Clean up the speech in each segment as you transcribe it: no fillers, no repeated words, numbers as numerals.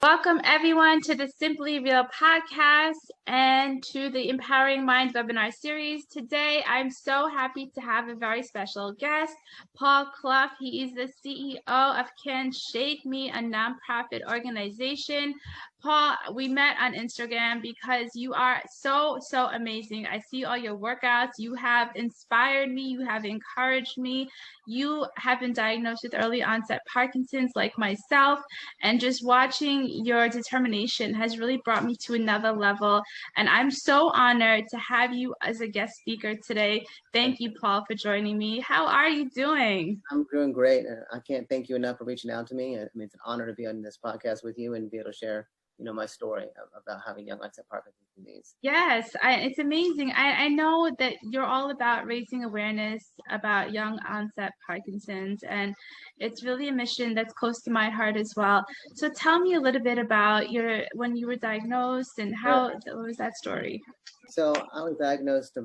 Welcome everyone to the Simply Real podcast and to the Empowering Minds webinar series. Today, I'm so happy to have a very special guest, Paul Cluff. He is the CEO of Can Shake Me, a nonprofit organization. Paul, we met on Instagram because you are so amazing. I see all your workouts. You have inspired me. You have encouraged me. You have been diagnosed with early onset Parkinson's like myself, and just watching your determination has really brought me to another level. And I'm so honored to have you as a guest speaker today. Thank you, Paul, for joining me. How are you doing? I'm doing great. I can't thank you enough for reaching out to me. I mean, it's an honor to be on this podcast with you and be able to share, my story about having young onset Parkinson's disease. Yes, it's amazing. I know that you're all about raising awareness about young onset Parkinson's, and it's really a mission that's close to my heart as well. So tell me a little bit about when you were diagnosed and what was that story? So I was diagnosed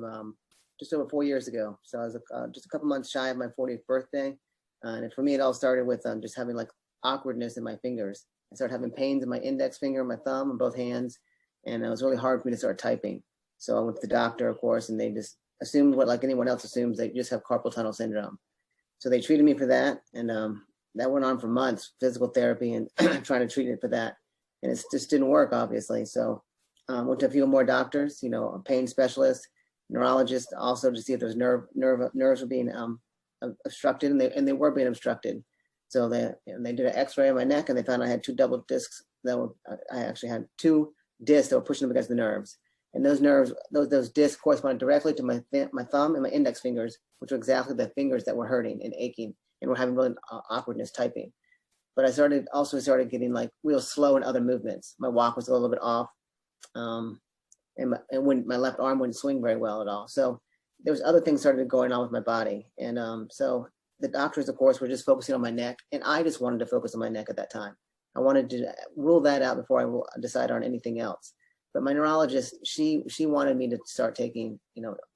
just over 4 years ago. So I was just a couple months shy of my 40th birthday. And for me, it all started with just having like awkwardness in my fingers. I started having pains in my index finger, my thumb, and both hands. And it was really hard for me to start typing. So I went to the doctor, of course, and they just assumed what like anyone else assumes, they just have carpal tunnel syndrome. So they treated me for that. And that went on for months, physical therapy and trying to treat it for that. And it just didn't work, obviously. So went to a few more doctors, a pain specialist, neurologist, also to see if there's nerves were being obstructed, and they were being obstructed. So they did an X-ray of my neck, and they found I had two double discs I actually had two discs that were pushing up against the nerves. And those nerves, those discs corresponded directly to my thumb and my index fingers, which were exactly the fingers that were hurting and aching and were having really awkwardness typing. But I started getting like real slow in other movements. My walk was a little bit off. And when my left arm wouldn't swing very well at all. So there was other things started going on with my body. And so the doctors, of course, were just focusing on my neck. And I just wanted to focus on my neck at that time. I wanted to rule that out before I decide on anything else. But my neurologist, she wanted me to start taking,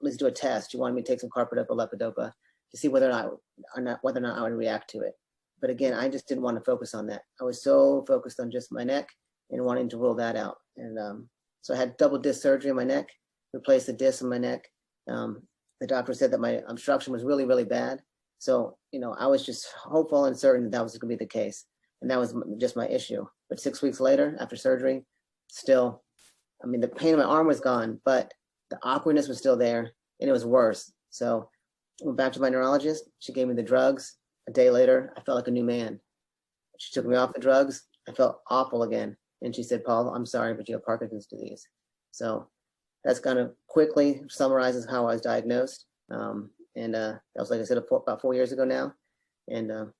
let's do a test. She wanted me to take some carbidopa, levodopa to see whether or not I would react to it. But again, I just didn't want to focus on that. I was so focused on just my neck and wanting to rule that out. And so I had double disc surgery on my neck, replaced the disc in my neck. The doctor said that my obstruction was really, really bad. So, I was just hopeful and certain that was going to be the case. And that was just my issue. But 6 weeks later, after surgery, still, the pain in my arm was gone, but the awkwardness was still there, and it was worse. So I went back to my neurologist. She gave me the drugs. A day later, I felt like a new man. She took me off the drugs. I felt awful again. And she said, "Paul, I'm sorry, but you have Parkinson's disease." So that's kind of quickly summarizes how I was diagnosed. That was, like I said, about 4 years ago now. And I'm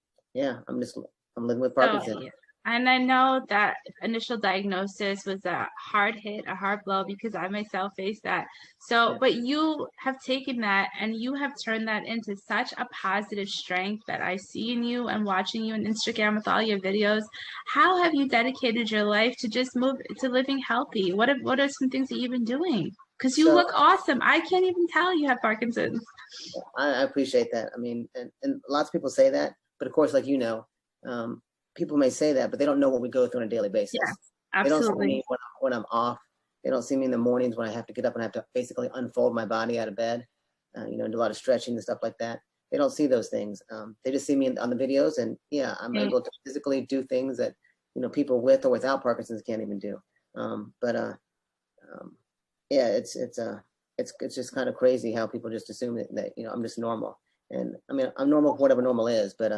living with Parkinson's. And I know that initial diagnosis was a hard hit, a hard blow, because I myself faced that. So, but you have taken that and you have turned that into such a positive strength that I see in you and watching you on Instagram with all your videos. How have you dedicated your life to just move to living healthy? What are some things that you've been doing? Because you look awesome. I can't even tell you have Parkinson's. I appreciate that. And lots of people say that, but of course, like people may say that, but they don't know what we go through on a daily basis. Yeah, absolutely. They don't see me when I'm off. They don't see me in the mornings when I have to get up and I have to basically unfold my body out of bed, and do a lot of stretching and stuff like that. They don't see those things. They just see me on the videos, and I'm able to physically do things that, people with or without Parkinson's can't even do. It's just kind of crazy how people just assume that I'm just normal. And I'm normal for whatever normal is, but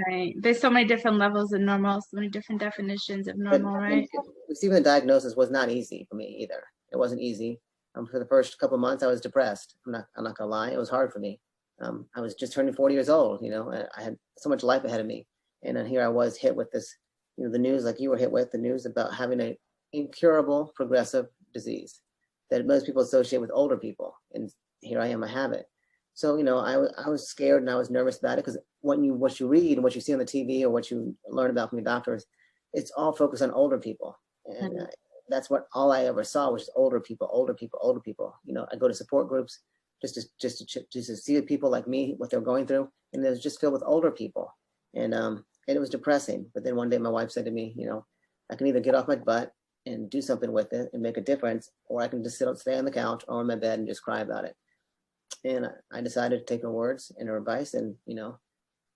right. There's so many different levels of normal, so many different definitions of normal, right? Receiving the diagnosis was not easy for me either. It wasn't easy. For the first couple of months, I was depressed. I'm not gonna lie, it was hard for me. I was just turning 40 years old. I had so much life ahead of me, and then here I was hit with this, the news, like you were hit with the news about having an incurable progressive disease that most people associate with older people, and here I am, I have it. So, I was scared and I was nervous about it, because what you read and what you see on the TV or what you learn about from your doctors, it's all focused on older people. And that's all I ever saw was older people. I go to support groups just to see people like me, what they're going through. And it was just filled with older people. And it was depressing. But then one day my wife said to me, I can either get off my butt and do something with it and make a difference, or I can just stay on the couch or in my bed and just cry about it. And I decided to take her words and her advice, and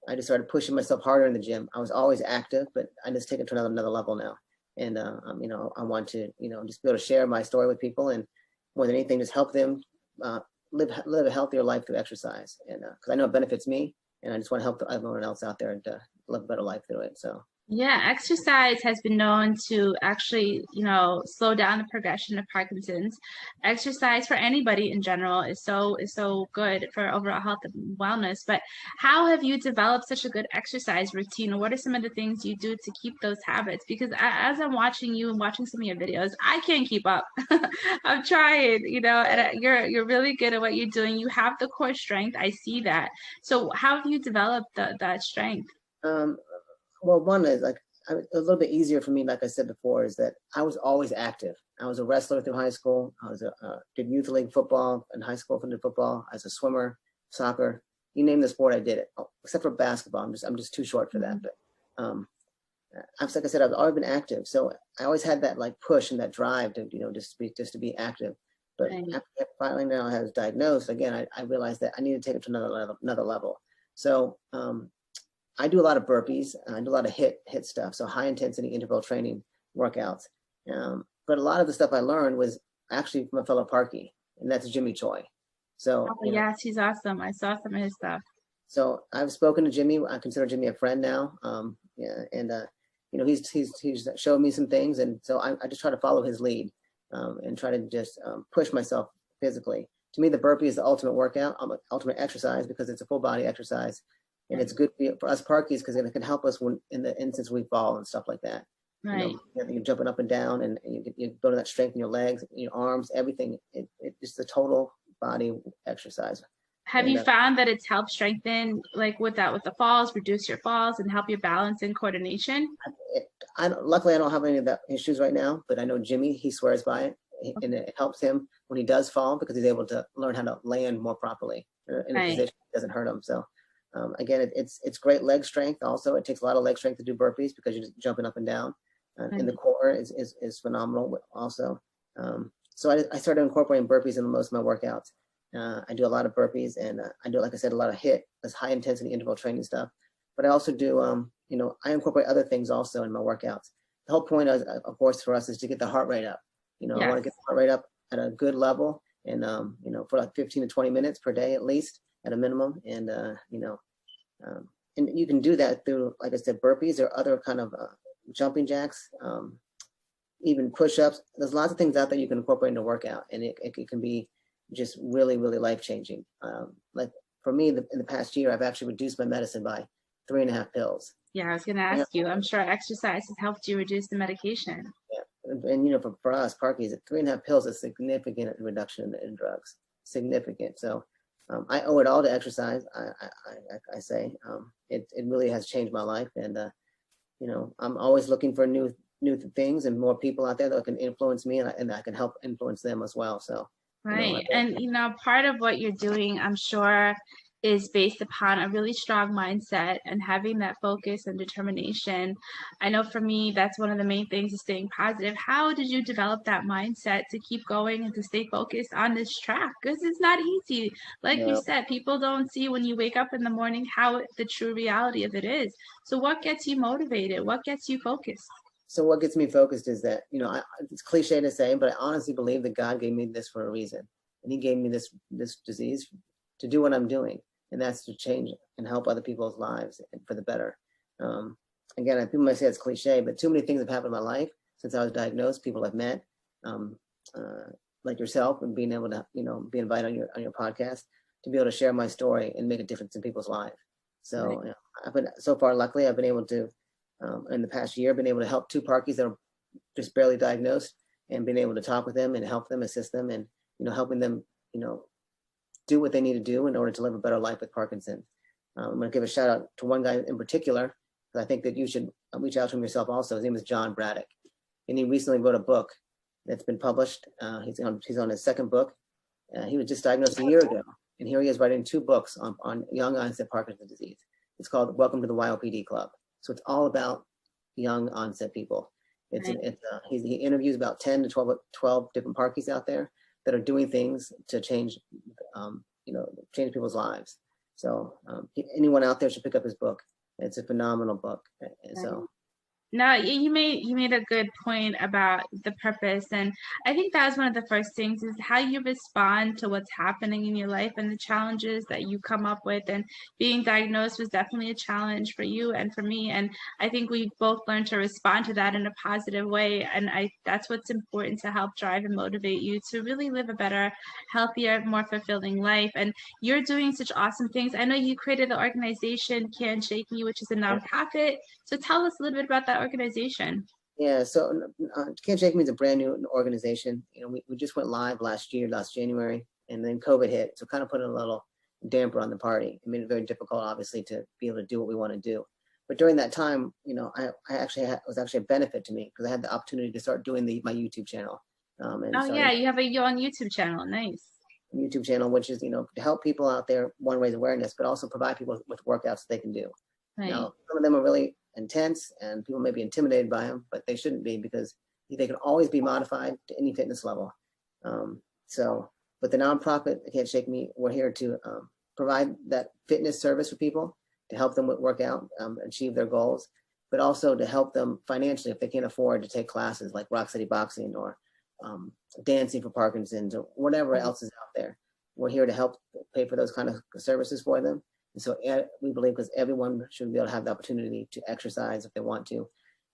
I just started pushing myself harder in the gym. I was always active, but I just take it to another level now. And I want to just be able to share my story with people, and more than anything, just help them live a healthier life through exercise. And because I know it benefits me, and I just want to help everyone else out there to live a better life through it. So. Yeah, exercise has been known to actually, slow down the progression of Parkinson's. Exercise for anybody in general is so good for overall health and wellness. But how have you developed such a good exercise routine? What are some of the things you do to keep those habits? Because as I'm watching you and watching some of your videos, I can't keep up. I'm trying, and you're really good at what you're doing. You have the core strength. I see that. So how have you developed that strength? Well, one is a little bit easier for me, like I said before, is that I was always active. I was a wrestler through high school. I was did youth league football in high school. Did football. I was a swimmer, soccer. You name the sport, I did it. Except for basketball, I'm just too short for that. But like I said, I've always been active, so I always had that like push and that drive to just to be active. But after finally now I was diagnosed again, I realized that I need to take it to another level. So I do a lot of burpees. I do a lot of HIIT stuff, so high intensity interval training workouts. But a lot of the stuff I learned was actually from a fellow Parky, and that's Jimmy Choi. So yes, he's awesome. I saw some of his stuff. So I've spoken to Jimmy. I consider Jimmy a friend now. He's showed me some things, and so I just try to follow his lead and try to just push myself physically. To me, the burpee is the ultimate workout, ultimate exercise, because it's a full body exercise. And it's good for us Parkies because it can help us when in the instance we fall and stuff like that. Right. You're jumping up and down, and you're building that strength in your legs, your arms, everything. It's the total body exercise. Have you found that it's helped strengthen, like with the falls, reduce your falls, and help your balance and coordination? Luckily, I don't have any of that issues right now, but I know Jimmy, he swears by it, and it helps him when he does fall because he's able to learn how to land more properly in a position that doesn't hurt him. So. Again, it's great leg strength. Also, it takes a lot of leg strength to do burpees because you're just jumping up and down. And the core is phenomenal. Also, so I started incorporating burpees in most of my workouts. I do a lot of burpees, and I do, like I said, a lot of HIIT, that's high intensity interval training stuff. But I also do, I incorporate other things also in my workouts. The whole point, of course, for us is to get the heart rate up. I want to get the heart rate up at a good level, and for like 15 to 20 minutes per day at least. At a minimum, and and you can do that through, like I said, burpees or other kind of jumping jacks, even push-ups. There's lots of things out there you can incorporate into workout, and it can be just really, really life-changing. Like for me, in the past year, I've actually reduced my medicine by 3.5 pills. Yeah, I was going to ask you. I'm sure exercise has helped you reduce the medication. Yeah, and for us, Parkies, 3.5 pills is a significant reduction in drugs. Significant. So. I owe it all to exercise. I say it really has changed my life, and I'm always looking for new things and more people out there that can influence me, and I can help influence them as well. So right, and part of what you're doing, I'm sure, is based upon a really strong mindset and having that focus and determination. I know for me, that's one of the main things is staying positive. How did you develop that mindset to keep going and to stay focused on this track? Because it's not easy. Like you said, people don't see when you wake up in the morning how the true reality of it is. So what gets you motivated? What gets you focused? So what gets me focused is that, it's cliche to say, but I honestly believe that God gave me this for a reason. And he gave me this disease to do what I'm doing. And that's to change and help other people's lives for the better. Again, people might say it's cliche, but too many things have happened in my life since I was diagnosed. People I've met, like yourself, and being able to, be invited on your podcast to be able to share my story and make a difference in people's lives. So I've been so far, luckily, I've been able to, in the past year, been able to help 2 Parkies that are just barely diagnosed, and been able to talk with them and help them, assist them, and helping them, do what they need to do in order to live a better life with Parkinson's. I'm going to give a shout out to one guy in particular, because I think that you should reach out to him yourself also. His name is John Braddock, and he recently wrote a book that's been published. He's on his 2nd book. He was just diagnosed a year ago, and here he is writing 2 books on young onset Parkinson's disease. It's called Welcome to the YOPD Club. So it's all about young onset people. He interviews about 10 to 12 different parkies out there that are doing things to change, change people's lives. So anyone out there should pick up his book. It's a phenomenal book. So. No, you made a good point about the purpose, and I think that was one of the first things is how you respond to what's happening in your life and the challenges that you come up with. And being diagnosed was definitely a challenge for you and for me, and I think we both learned to respond to that in a positive way. And that's what's important to help drive and motivate you to really live a better, healthier, more fulfilling life. And you're doing such awesome things. I know you created the organization Can't Shake Me, which is a nonprofit. So tell us a little bit about that organization. Yeah, so Can't Shake Me is a brand new organization. We just went live last January, and then COVID hit, so kind of put a little damper on the party. It made it very difficult, obviously, to be able to do what we want to do. But during that time, I was actually a benefit to me because I had the opportunity to start doing my YouTube channel. Yeah, you have your own YouTube channel. Nice. YouTube channel, which is to help people out there, one, raise awareness, but also provide people with workouts they can do. Right. Now, some of them are really intense and people may be intimidated by them, but they shouldn't be because they can always be modified to any fitness level. So with the nonprofit Can't Shake Me, we're here to provide that fitness service for people to help them work out, achieve their goals, but also to help them financially if they can't afford to take classes like Rock City Boxing or dancing for Parkinson's or whatever else is out there. We're here to help pay for those kind of services for them. And so we believe because everyone should be able to have the opportunity to exercise if they want to.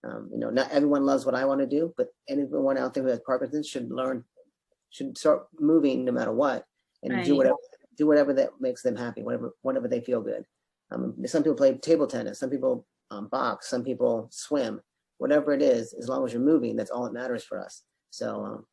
Not everyone loves what I want to do, but anyone out there who has Parkinson's should start moving no matter what, and do whatever that makes them happy, whatever they feel good. Some people play table tennis, some people box, some people swim, whatever it is, as long as you're moving, that's all that matters for us. So,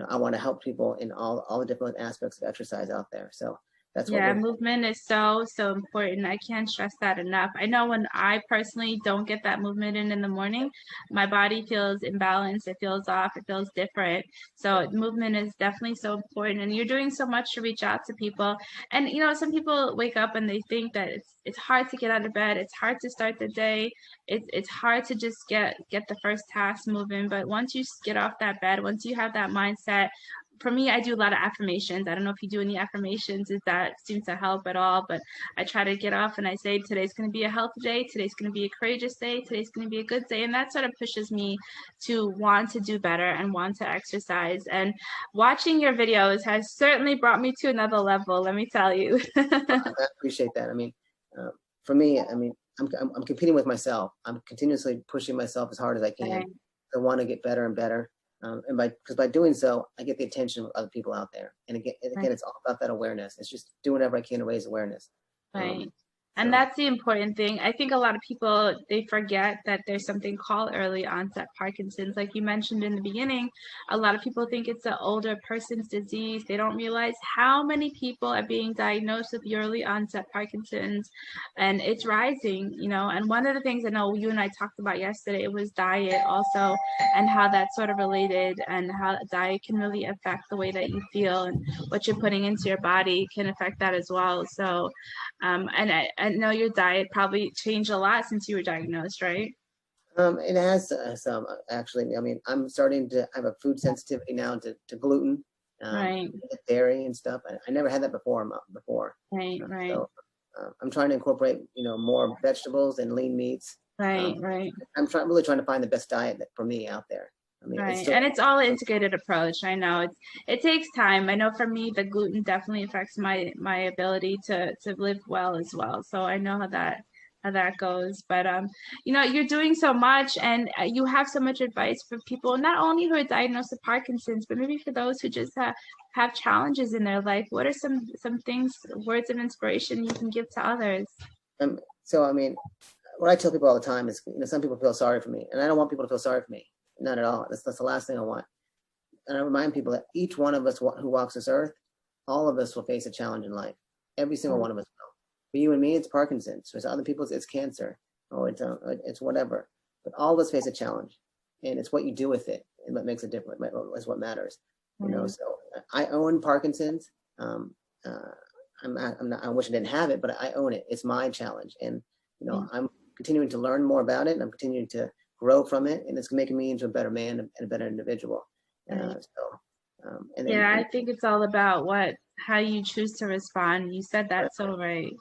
I want to help people in all the different aspects of exercise out there. So that's what movement is so important. I can't stress that enough. I know when I personally don't get that movement in the morning, my body feels imbalanced, it feels off, it feels different. So movement is definitely so important, and you're doing so much to reach out to people. And some people wake up and they think that it's hard to get out of bed, it's hard to start the day, it's hard to just get the first task moving. But once you get off that bed, once you have that mindset, for me, I do a lot of affirmations. I don't know if you do any affirmations, if that seems to help at all, but I try to get off and I say, today's going to be a healthy day. Today's going to be a courageous day. Today's going to be a good day. And that sort of pushes me to want to do better and want to exercise. And watching your videos has certainly brought me to another level, let me tell you. I appreciate that. For me, I'm competing with myself. I'm continuously pushing myself as hard as I can. Right. I want to get better and better. Because by doing so, I get the attention of other people out there. And again, it's all about that awareness. It's just doing whatever I can to raise awareness. Right. And that's the important thing. I think a lot of people, they forget that there's something called early onset Parkinson's. Like you mentioned in the beginning, a lot of people think it's an older person's disease. They don't realize how many people are being diagnosed with early onset Parkinson's, and it's rising, And one of the things I know you and I talked about yesterday was diet also, and how that's sort of related, and how diet can really affect the way that you feel, and what you're putting into your body can affect that as well. So, and I know your diet probably changed a lot since you were diagnosed, right? It has some, actually. I'm starting to have a food sensitivity now to gluten, right, dairy and stuff. I never had that before. Right. So I'm trying to incorporate, more vegetables and lean meats. Right. I'm really trying to find the best diet for me out there. And it's all an integrated approach. I know it takes time. I know for me, the gluten definitely affects my ability to live well as well. So I know how that goes. But you're doing so much, and you have so much advice for people, not only who are diagnosed with Parkinson's, but maybe for those who just have challenges in their life. What are some things, words of inspiration you can give to others? What I tell people all the time is, some people feel sorry for me, and I don't want people to feel sorry for me. Not at all. That's the last thing I want. And I remind people that each one of us who walks this earth, all of us will face a challenge in life. Every single one of us will. For you and me, it's Parkinson's. For other people, it's cancer. Or it's whatever. But all of us face a challenge. And it's what you do with it and what makes it different is what matters. So I own Parkinson's. I wish I didn't have it, but I own it. It's my challenge. And, I'm continuing to learn more about it. And I'm continuing to grow from it, and it's making me into a better man and a better individual. And then, I think it's all about how you choose to respond. You said that so right.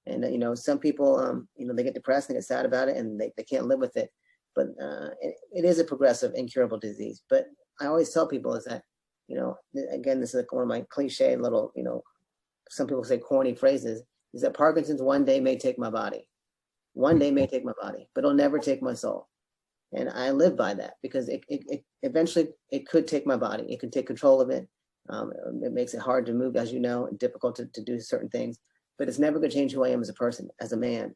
And some people, they get depressed and get sad about it, and they can't live with it. But it is a progressive, incurable disease. But I always tell people is that, again, this is like one of my cliche little, some people say corny phrases, is that Parkinson's one day may take my body. One day may take my body, but it'll never take my soul. And I live by that, because it eventually it could take my body. It can take control of it. It makes it hard to move, as you know, and difficult to do certain things. But it's never going to change who I am as a person, as a man,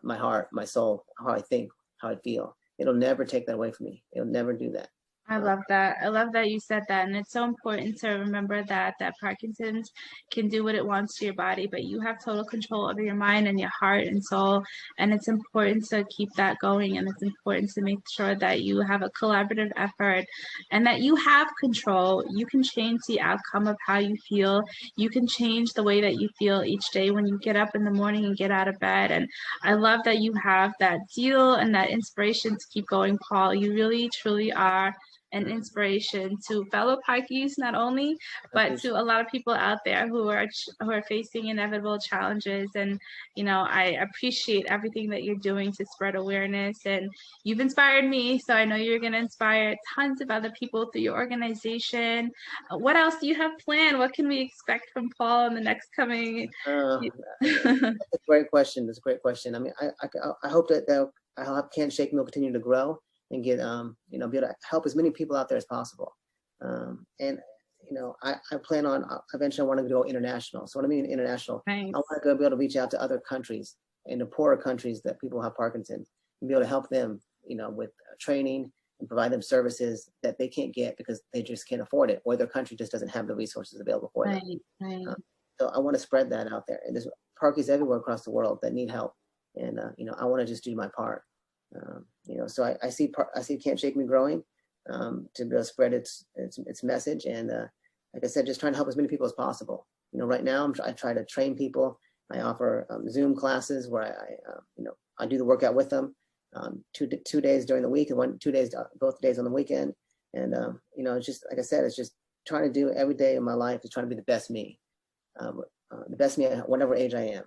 my heart, my soul, how I think, how I feel. It'll never take that away from me. It'll never do that. I love that. I love that you said that. And it's so important to remember that Parkinson's can do what it wants to your body, but you have total control over your mind and your heart and soul. And it's important to keep that going. And it's important to make sure that you have a collaborative effort and that you have control. You can change the outcome of how you feel. You can change the way that you feel each day when you get up in the morning and get out of bed. And I love that you have that zeal and that inspiration to keep going, Paul. You really, truly are an inspiration to fellow Pikes, not only, but to a lot of people out there who are facing inevitable challenges. And I appreciate everything that you're doing to spread awareness. And you've inspired me, so I know you're going to inspire tons of other people through your organization. What else do you have planned? What can we expect from Paul in the next coming? That's a great question. That's a great question. I mean, I hope that I'll have Can't Shake Me will continue to grow and get, be able to help as many people out there as possible. And, I plan on, eventually I want to go international. So what I mean international, Nice. I want to be able to reach out to other countries, in the poorer countries that people have Parkinson's, and be able to help them, with training and provide them services that they can't get because they just can't afford it, or their country just doesn't have the resources available for them. Right. So I want to spread that out there. And there's Parkies everywhere across the world that need help. And, I want to just do my part. So I see Can't Shake Me growing, to be able to spread its message. And like I said, just trying to help as many people as possible. Right now I try to train people. I offer Zoom classes where I do the workout with them, 2 days during the week and 2 days, both days on the weekend. And, it's just, like I said, it's just trying to do every day of my life is trying to be the best me, the best me at whatever age I am,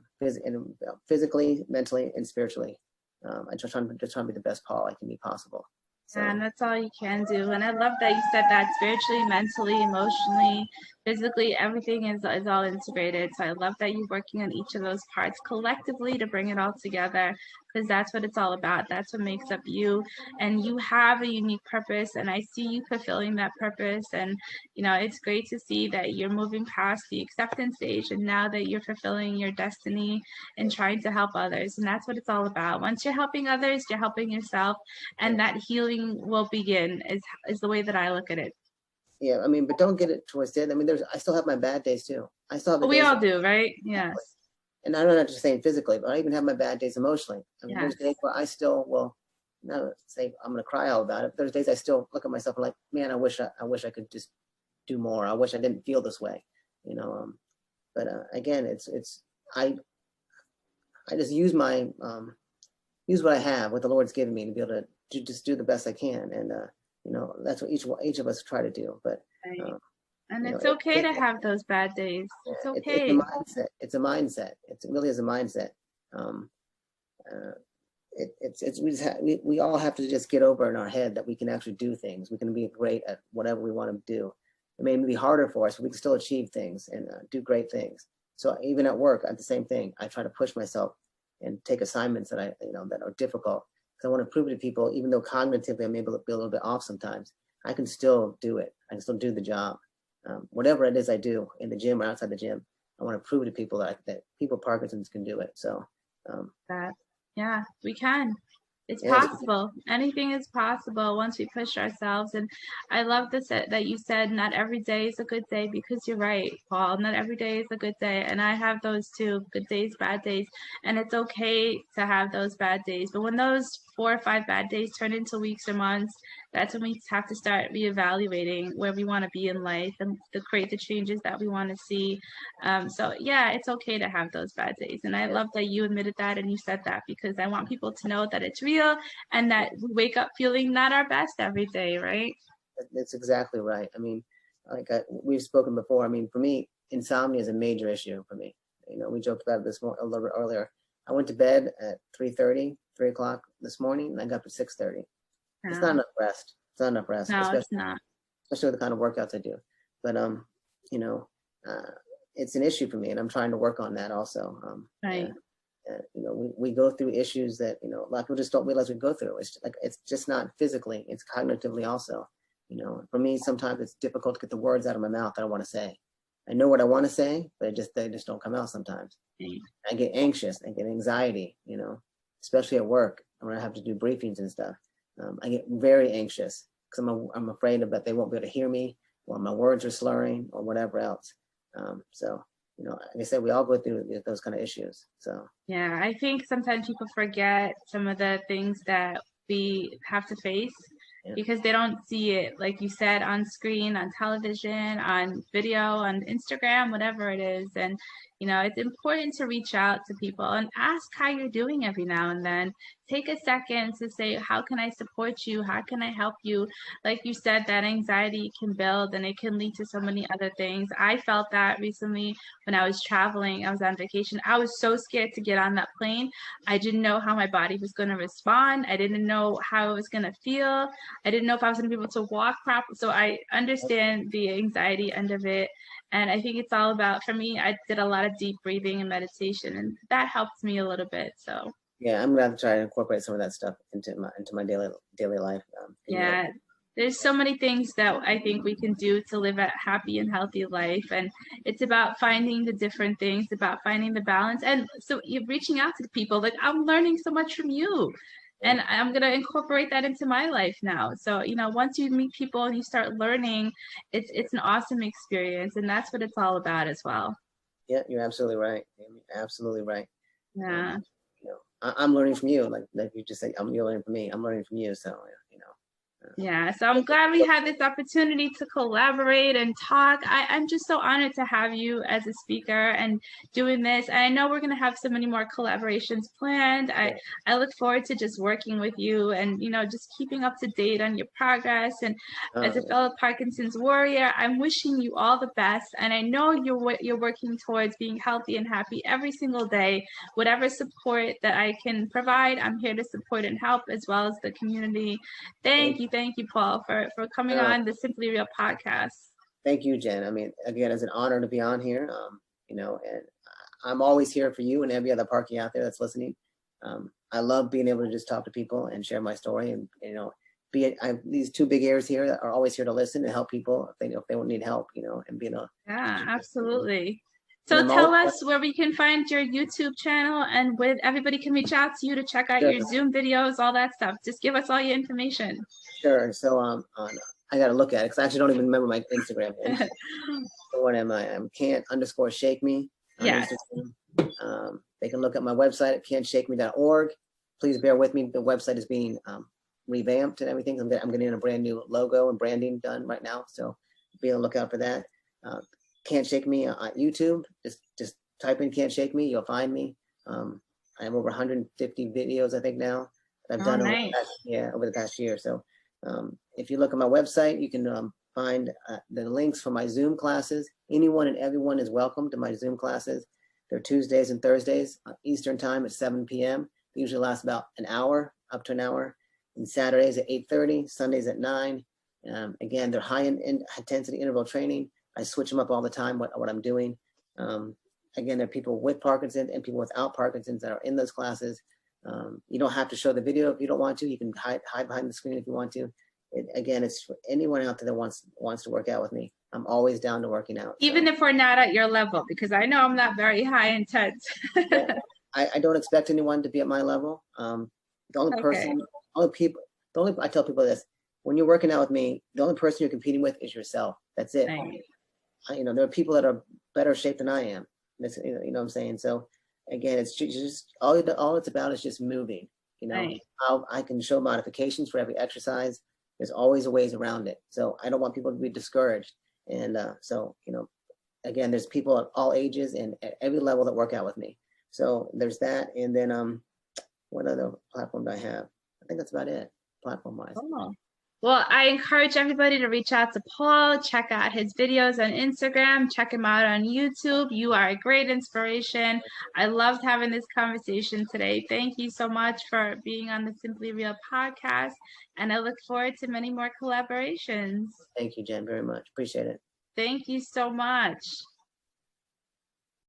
physically, mentally, and spiritually. I'm just trying to be the best Paul I can be possible. So. And that's all you can do. And I love that you said that spiritually, mentally, emotionally, physically, everything is all integrated. So I love that you're working on each of those parts collectively to bring it all together, because that's what it's all about. That's what makes up you. And you have a unique purpose, and I see you fulfilling that purpose. And, it's great to see that you're moving past the acceptance stage, and now that you're fulfilling your destiny and trying to help others. And that's what it's all about. Once you're helping others, you're helping yourself, and that healing will begin is the way that I look at it. Yeah, I mean, but don't get it twisted. I mean, I still have my bad days too. I still have we all do, right? Yes. And I'm not just saying physically, but I even have my bad days emotionally. I mean, Yes. There's days where I still not say I'm gonna cry all about it. But there's days I still look at myself and like, man, I wish I could just do more. I wish I didn't feel this way, But again, I just use use what I have, what the Lord's given me, to be able to just do the best I can. And that's what each of us try to do. But and it's okay to have those bad days. It's okay. It's a mindset. It really is a mindset. We all have to just get over in our head that we can actually do things. We can be great at whatever we want to do. It may be harder for us, but we can still achieve things and do great things. So even at work, I do the same thing. I try to push myself and take assignments that that are difficult, because I want to prove to people, even though cognitively I may be a little bit off sometimes, I can still do it. I can still do the job. Whatever it is I do in the gym or outside the gym, I want to prove to people that people with Parkinson's can do it. So yeah, we can. It's possible. Anything is possible once we push ourselves. And I love this that you said not every day is a good day, because you're right, Paul. Not every day is a good day. And I have those too, good days, bad days. And it's okay to have those bad days. But when those 4 or 5 bad days turn into weeks or months, that's when we have to start reevaluating where we want to be in life and to create the changes that we want to see. So yeah, it's okay to have those bad days. And I love that you admitted that and you said that, because I want people to know that it's real. feel, and that we wake up feeling not our best every day, right? That's exactly right. I mean, we've spoken before. I mean, for me, insomnia is a major issue for me. You know, we joked about this a little bit earlier. I went to bed at 3 o'clock this morning, and I got up at 6:30. It's not Yeah. enough rest. It's not enough rest, No, it's not. especially with the kind of workouts I do. But you know, it's an issue for me, and I'm trying to work on that also. Right. You know, we go through issues that, you know, a lot of people just don't realize we go through. It's just not physically, it's cognitively also. You know, for me, sometimes it's difficult to get the words out of my mouth that I want to say. I know what I want to say, but they just don't come out sometimes. Right. I get anxious, I get anxiety, you know, especially at work when I have to do briefings and stuff. I get very anxious because I'm afraid that they won't be able to hear me, or my words are slurring, or whatever else. So, you know, like I said, we all go through those kind of issues. So Yeah, I think sometimes people forget some of the things that we have to face yeah. because they don't see it, like you said, on screen, on television, on video, on Instagram, whatever it is. And, you know, it's important to reach out to people and ask how you're doing every now and then. Take a second to say, how can I support you? How can I help you? Like you said, that anxiety can build and it can lead to so many other things. I felt that recently when I was traveling. I was on vacation. I was so scared to get on that plane. I didn't know how my body was going to respond. I didn't know how I was going to feel. I didn't know if I was going to be able to walk properly. So I understand the anxiety end of it. And I think it's all about, for me, I did a lot of deep breathing and meditation, and that helped me a little bit. So yeah, I'm gonna have to try to incorporate some of that stuff into my daily life. yeah, there's so many things that I think we can do to live a happy and healthy life. And it's about finding the different things, about finding the balance. And so you're reaching out to people, like I'm learning so much from you. And I'm going to incorporate that into my life now. So, you know, once you meet people and you start learning, it's an awesome experience. And that's what it's all about as well. Yeah, you're absolutely right. Absolutely right. Yeah. You know, I'm learning from you. Like you just said, you're learning from me. I'm learning from you. So, you know. Yeah, so I'm glad we had this opportunity to collaborate and talk. I'm just so honored to have you as a speaker and doing this. And I know we're going to have so many more collaborations planned. I look forward to just working with you and, you know, just keeping up to date on your progress. And as a fellow Parkinson's warrior, I'm wishing you all the best. And I know you're working towards being healthy and happy every single day. Whatever support that I can provide, I'm here to support and help, as well as the community. Thank you, Paul, for coming on the Simply Real podcast. Thank you, Jen. I mean, again, it's an honor to be on here. You know, and I'm always here for you and every other Parky out there that's listening. I love being able to just talk to people and share my story, and you know, these two big ears here that are always here to listen and help people if they need help, you know, and being a absolutely. So tell us where we can find your YouTube channel and where everybody can reach out to you to check out your Zoom videos, all that stuff. Just give us all your information. Sure. So I got to look at it because I actually don't even remember my Instagram. So what am I? I'm can't_shake_me on Instagram. They can look at my website at can'tshakeme.org. Please bear with me. The website is being revamped and everything. I'm getting a brand new logo and branding done right now. So be on the lookout for that. Can't Shake Me on YouTube. Just type in Can't Shake Me. You'll find me. I have over 150 videos, I think, now that I've done over the past year. So if you look at my website, you can find the links for my Zoom classes. Anyone and everyone is welcome to my Zoom classes. They're Tuesdays and Thursdays, Eastern time at 7 p.m. They usually last about an hour, up to an hour. And Saturdays at 8:30, Sundays at 9. Again, they're high intensity interval training. I switch them up all the time, what I'm doing. Again, there are people with Parkinson's and people without Parkinson's that are in those classes. You don't have to show the video if you don't want to. You can hide behind the screen if you want to. Again, it's for anyone out there that wants to work out with me. I'm always down to working out. Even if we're not at your level, because I know I'm not very high intense. I don't expect anyone to be at my level. The only person, I tell people this: when you're working out with me, the only person you're competing with is yourself. That's it. You know, there are people that are better shape than I am. You know what I'm saying? So again, it's just all it's about is just moving. You know, how I can show modifications for every exercise. There's always a ways around it. So I don't want people to be discouraged. And so, you know, again, there's people at all ages and at every level that work out with me. So there's that. And then what other platform do I have? think that's about it, platform-wise. Oh. Well, I encourage everybody to reach out to Paul, check out his videos on Instagram, check him out on YouTube. You are a great inspiration. I loved having this conversation today. Thank you so much for being on the Simply Real podcast, and I look forward to many more collaborations. Thank you, Jen, very much. Appreciate it. Thank you so much.